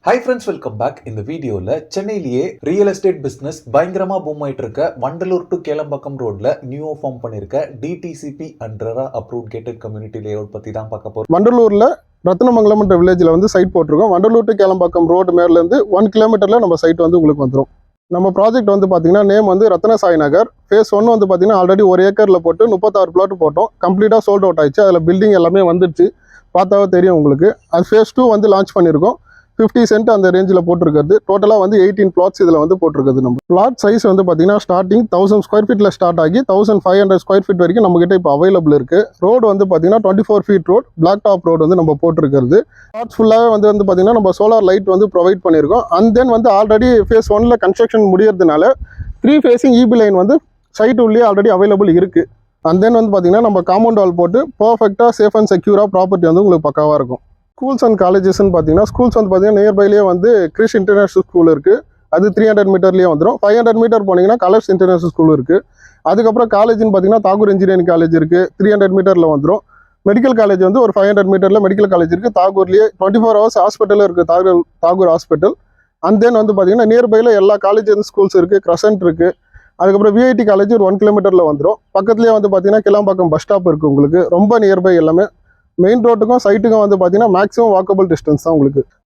Hi friends, welcome back. இந்த வீடியோல சென்னையிலேயே ரியல் எஸ்டேட் பிசினஸ் பயங்கரமா பூம் ஆயிட்டு இருக்க வண்டலூர் டு கேளம்பாக்கம் ரோட்ல நியூ ஃபார்ம் பண்ணிருக்க DTCP and RERA approved gated community layout பத்தி தான் பார்க்க போறோம். வண்டலூர்ல ரத்னமங்கலம் என்ற வில்லேஜ்ல வந்து சைட் போட்டிருக்கோம். வண்டலூர் டு கேளம்பாக்கம் ரோடு மேல இருந்து 1 கிலோமீட்டர்ல நம்ம சைட் வந்து உங்களுக்கு வந்துடும். நம்ம ப்ராஜெக்ட் வந்து பாத்தீங்கன்னா நேம் வந்து ரத்னசாய் நகர். ஃபேஸ் 1 வந்து பாத்தீங்கன்னா ஆல்ரெடி 1 ஏக்கர்ல போட்டு 36 பிளாட் போட்டோம். கம்ப்ளீட்டா சோல்ட் அவுட் ஆயிடுச்சு. அதுல பில்டிங் எல்லாமே வந்துடுச்சு, பார்த்தாவே தெரியும் உங்களுக்கு. அது ஃபேஸ் 2 வந்து லான்ச் பண்ணியிருக்கோம். 50 சென்ட் அந்த ரேஞ்சில் போட்டிருக்கிறது. டோட்டலாக வந்து 18 பிளாட்ஸ் இதில் வந்து போட்டிருக்கிறது. நம்ம பிளாட் சைஸ் வந்து பார்த்தீங்கன்னா ஸ்டார்டிங் 1000 ஸ்கொயர் ஃபீட்டில் ஸ்டார்ட் ஆகி 1500 ஸ்கொயர் ஃபீட் வரைக்கும் நம்மகிட்ட இப்போ அவைலபிள் இருக்குது. ரோடு வந்து பார்த்தீங்கன்னா 24 feet road, black top road வந்து நம்ம போட்டிருக்கிறது. பிளாட்ஸ் ஃபுல்லாகவே வந்து பார்த்தீங்கன்னா நம்ம சோலார் லைட் வந்து ப்ரொவைட் பண்ணியிருக்கோம். அண்ட் தென் வந்து ஆல்ரெடி ஃபேஸ் 1ல கன்ஸ்ட்ரக்ஷன் முடியறதுனால 3 ஃபேஸிங் இபி லைன் வந்து சைட் உள்ளே ஆல்ரெடி அவைலபிள் இருக்குது. அண்ட் தென் வந்து பார்த்தீங்கன்னா நம்ம காம்பவுண்ட் வால் போட்டு பர்ஃபெக்டாக சேஃப் அண்ட் செக்யூராக ப்ராப்பர்ட்டி வந்து உங்களுக்கு பக்காவாக இருக்கும். ஸ்கூல்ஸ் அண்ட் காலேஜஸ்ன்னு பார்த்தீங்கன்னா ஸ்கூல்ஸ் வந்து பார்த்தீங்கன்னா நியர்பைலேயே வந்து கிறிஷ் இன்டர்நேஷனல் ஸ்கூல் இருக்குது. அது 300 மீட்டர்லேயே வந்துடும். 500 மீட்டர் போனீங்கன்னா கலர்ஸ் இன்டர்நேஷனல் ஸ்கூல் இருக்குது. அதுக்கப்புறம் காலேஜ்னு பார்த்தீங்கன்னா தாகூர் இன்ஜினியரிங் காலேஜ் இருக்குது, 300 மீட்டரில் வந்துடும். மெடிக்கல் காலேஜ் வந்து ஒரு 500 மீட்டரில் மெடிக்கல் காலேஜ் இருக்குது. தாகூர்லேயே 24 ஹவர்ஸ் ஹாஸ்பிட்டலும் இருக்குது, தாகூர் ஹாஸ்பிட்டல். அண்ட் தென் வந்து பார்த்தீங்கன்னா நியர்பையில் எல்லா காலேஜ் அண்ட் ஸ்கூல்ஸ் இருக்குது, கிரசன்ட் இருக்குது. அதுக்கப்புறம் விஐடி காலேஜ் ஒரு 1 கிலோமீட்டரில் வந்துடும். பக்கத்துலேயே வந்து பார்த்தீங்கன்னா கிளாம்பாக்கம் பஸ் ஸ்டாப் இருக்குது உங்களுக்கு. ரொம்ப நியர்பை எல்லாமே. மெயின் ரோட்டுக்கும் சைட்டுக்கும் வந்து பார்த்தீங்கன்னா மேக்ஸிமம் வாக்கபிள் டிஸ்டன்ஸ் தான் உங்களுக்கு.